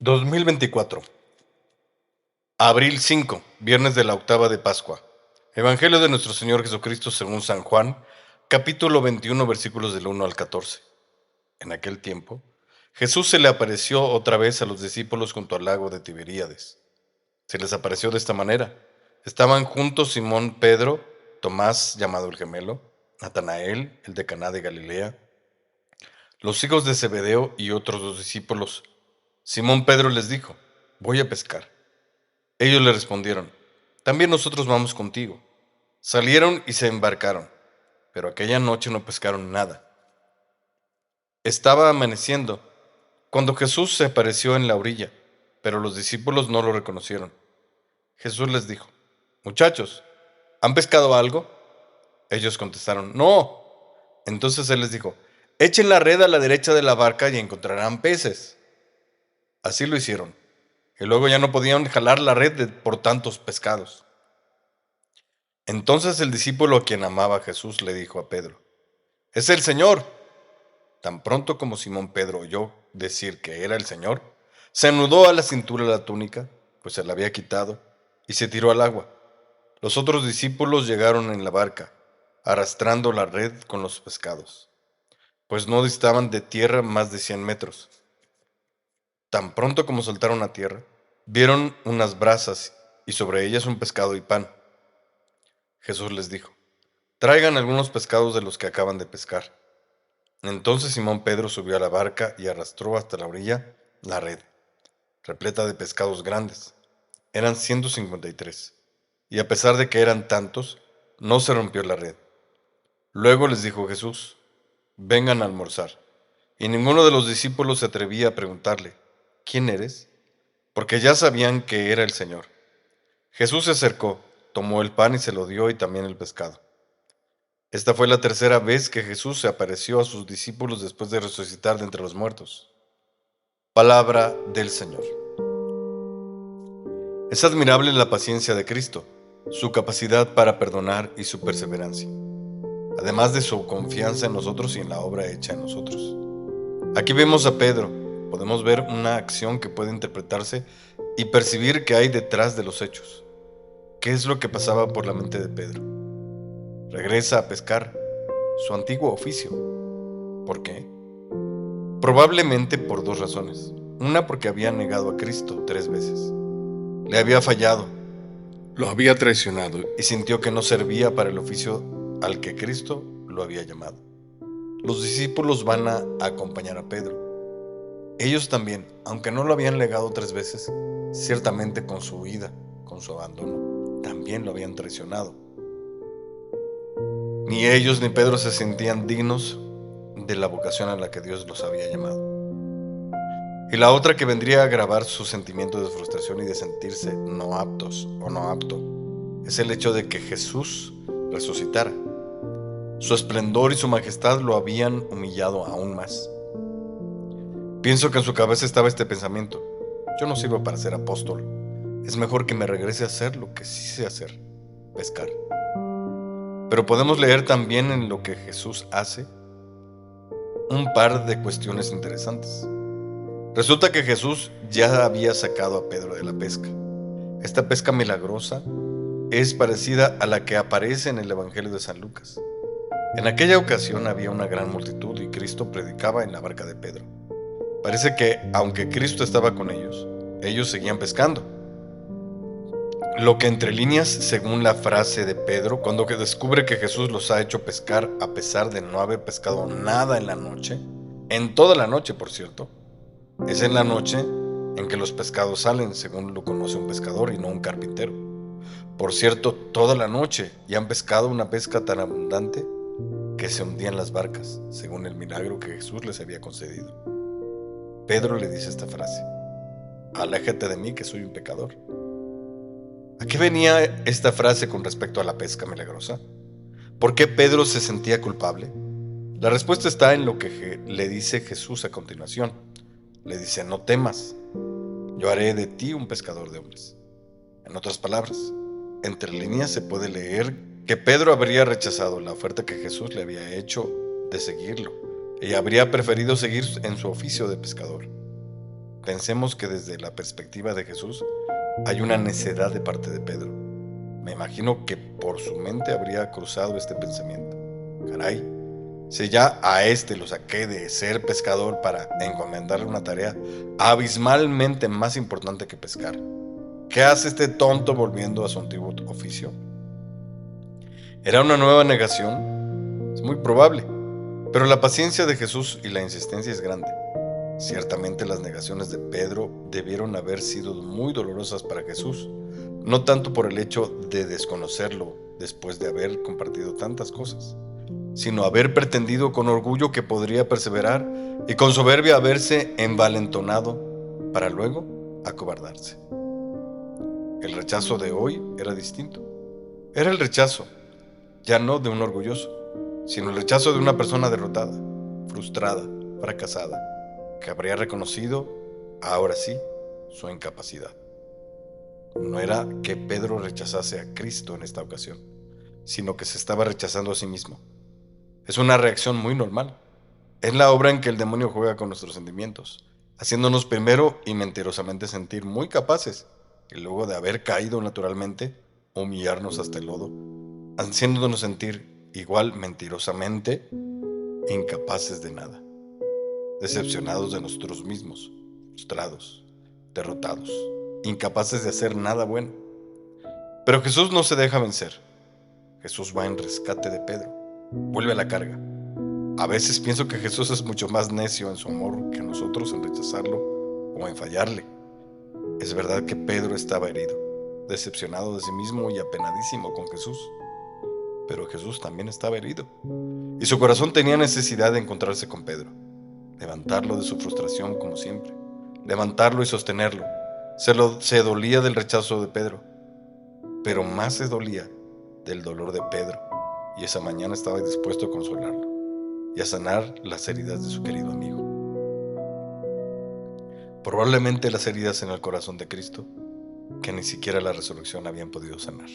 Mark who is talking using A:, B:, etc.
A: 2024. Abril 5, viernes de la octava de Pascua. Evangelio de nuestro Señor Jesucristo según San Juan, capítulo 21, versículos del 1 al 14. En aquel tiempo, Jesús se le apareció otra vez a los discípulos junto al lago de Tiberíades. Se les apareció de esta manera. Estaban juntos Simón Pedro, Tomás, llamado el gemelo, Natanael, el de Caná de Galilea, los hijos de Zebedeo y otros dos discípulos. Simón Pedro les dijo: voy a pescar. Ellos le respondieron: también nosotros vamos contigo. Salieron y se embarcaron, pero aquella noche no pescaron nada. Estaba amaneciendo cuando Jesús se apareció en la orilla, pero los discípulos no lo reconocieron. Jesús les dijo: muchachos, ¿han pescado algo? Ellos contestaron: no. Entonces él les dijo: echen la red a la derecha de la barca y encontrarán peces. Así lo hicieron, y luego ya no podían jalar la red por tantos pescados. Entonces el discípulo a quien amaba a Jesús le dijo a Pedro: ¡es el Señor! Tan pronto como Simón Pedro oyó decir que era el Señor, se anudó a la cintura la túnica, pues se la había quitado, y se tiró al agua. Los otros discípulos llegaron en la barca, arrastrando la red con los pescados, pues no distaban de tierra más de 100 metros. Tan pronto como saltaron a tierra, vieron unas brasas y sobre ellas un pescado y pan. Jesús les dijo: traigan algunos pescados de los que acaban de pescar. Entonces Simón Pedro subió a la barca y arrastró hasta la orilla la red, repleta de pescados grandes. Eran 153, y a pesar de que eran tantos, no se rompió la red. Luego les dijo Jesús: vengan a almorzar. Y ninguno de los discípulos se atrevía a preguntarle: ¿quién eres? Porque ya sabían que era el Señor. Jesús se acercó, tomó el pan y se lo dio, y también el pescado. Esta fue la tercera vez que Jesús se apareció a sus discípulos después de resucitar de entre los muertos. Palabra del Señor. Es admirable la paciencia de Cristo, su capacidad para perdonar y su perseverancia, además de su confianza en nosotros y en la obra hecha en nosotros. Aquí vemos a Pedro. Podemos ver una acción que puede interpretarse y percibir qué hay detrás de los hechos. ¿Qué es lo que pasaba por la mente de Pedro? Regresa a pescar, su antiguo oficio. ¿Por qué? Probablemente por dos razones. Una, porque había negado a Cristo 3 veces. Le había fallado, lo había traicionado y sintió que no servía para el oficio al que Cristo lo había llamado. Los discípulos van a acompañar a Pedro. Ellos también, aunque no lo habían negado 3 veces, ciertamente con su huida, con su abandono, también lo habían traicionado. Ni ellos ni Pedro se sentían dignos de la vocación a la que Dios los había llamado. Y la otra, que vendría a agravar su sentimiento de frustración y de sentirse no aptos o no apto, es el hecho de que Jesús resucitara. Su esplendor y su majestad lo habían humillado aún más. Pienso que en su cabeza estaba este pensamiento: yo no sirvo para ser apóstol. Es mejor que me regrese a hacer lo que sí sé hacer: pescar. Pero podemos leer también en lo que Jesús hace un par de cuestiones interesantes. Resulta que Jesús ya había sacado a Pedro de la pesca. Esta pesca milagrosa es parecida a la que aparece en el Evangelio de San Lucas. En aquella ocasión había una gran multitud y Cristo predicaba en la barca de Pedro. Parece que, aunque Cristo estaba con ellos seguían pescando. Lo que entre líneas, según la frase de Pedro, cuando descubre que Jesús los ha hecho pescar a pesar de no haber pescado nada en la noche, en toda la noche, por cierto, es en la noche en que los pescados salen, según lo conoce un pescador y no un carpintero. Por cierto, toda la noche, y han pescado una pesca tan abundante que se hundían las barcas, según el milagro que Jesús les había concedido. Pedro le dice esta frase: aléjate de mí, que soy un pecador. ¿A qué venía esta frase con respecto a la pesca milagrosa? ¿Por qué Pedro se sentía culpable? La respuesta está en lo que le dice Jesús a continuación. Le dice: no temas, yo haré de ti un pescador de hombres. En otras palabras, entre líneas se puede leer que Pedro habría rechazado la oferta que Jesús le había hecho de seguirlo y habría preferido seguir en su oficio de pescador. Pensemos que desde la perspectiva de Jesús hay una necedad de parte de Pedro. Me imagino que por su mente habría cruzado este pensamiento. Caray, si ya a este lo saqué de ser pescador para encomendarle una tarea abismalmente más importante que pescar, ¿qué hace este tonto volviendo a su antiguo oficio? ¿Era una nueva negación? Es muy probable, pero la paciencia de Jesús y la insistencia es grande. Ciertamente las negaciones de Pedro debieron haber sido muy dolorosas para Jesús, no tanto por el hecho de desconocerlo después de haber compartido tantas cosas, sino haber pretendido con orgullo que podría perseverar y con soberbia haberse envalentonado para luego acobardarse. El rechazo de hoy era distinto. Era el rechazo, ya no de un orgulloso, sino el rechazo de una persona derrotada, frustrada, fracasada, que habría reconocido, ahora sí, su incapacidad. No era que Pedro rechazase a Cristo en esta ocasión, sino que se estaba rechazando a sí mismo. Es una reacción muy normal. Es la obra en que el demonio juega con nuestros sentimientos, haciéndonos primero y mentirosamente sentir muy capaces, y luego de haber caído naturalmente, humillarnos hasta el lodo, haciéndonos sentir igual mentirosamente incapaces de nada, decepcionados de nosotros mismos, frustrados, derrotados, incapaces de hacer nada bueno. Pero Jesús no se deja vencer. Jesús va en rescate de Pedro, vuelve a la carga. A veces pienso que Jesús es mucho más necio en su amor que nosotros en rechazarlo o en fallarle. Es verdad que Pedro estaba herido, decepcionado de sí mismo y apenadísimo con Jesús. Pero Jesús también estaba herido, y su corazón tenía necesidad de encontrarse con Pedro, levantarlo de su frustración como siempre, levantarlo y sostenerlo. Se dolía del rechazo de Pedro, pero más se dolía del dolor de Pedro, y esa mañana estaba dispuesto a consolarlo y a sanar las heridas de su querido amigo. Probablemente las heridas en el corazón de Cristo que ni siquiera la resurrección habían podido sanar.